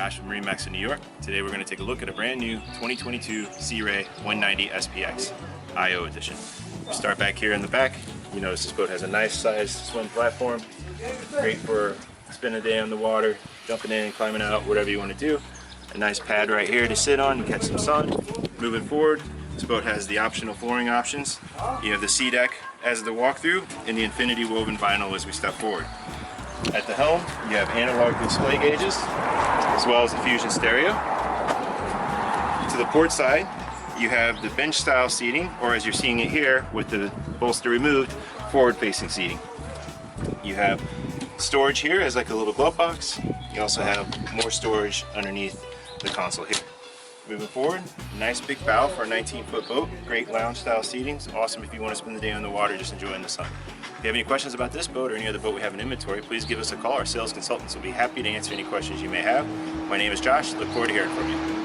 Josh from MarineMax in New York. Today we're going to take a look at a brand new 2022 Sea Ray 190 SPX IO edition. We'll start back here in the back. You notice this boat has a nice sized swim platform. Great for spending a day on the water, jumping in, climbing out, whatever you want to do. A nice pad right here to sit on and catch some sun. Moving forward, this boat has the optional flooring options. You have the sea deck as the walkthrough and the infinity woven vinyl as we step forward. At the helm, you have analog display gauges as well as the Fusion stereo. To the port side, you have the bench style seating, or as you're seeing it here with the bolster removed, forward facing seating. You have storage here as like a little glove box. You also have more storage underneath the console here. Moving forward, nice big bow for a 19-foot boat. Great lounge style seating. It's awesome if you want to spend the day on the water just enjoying the sun. If you have any questions about this boat or any other boat we have in inventory, please give us a call. Our sales consultants will be happy to answer any questions you may have. My name is Josh. Look forward to hearing from you.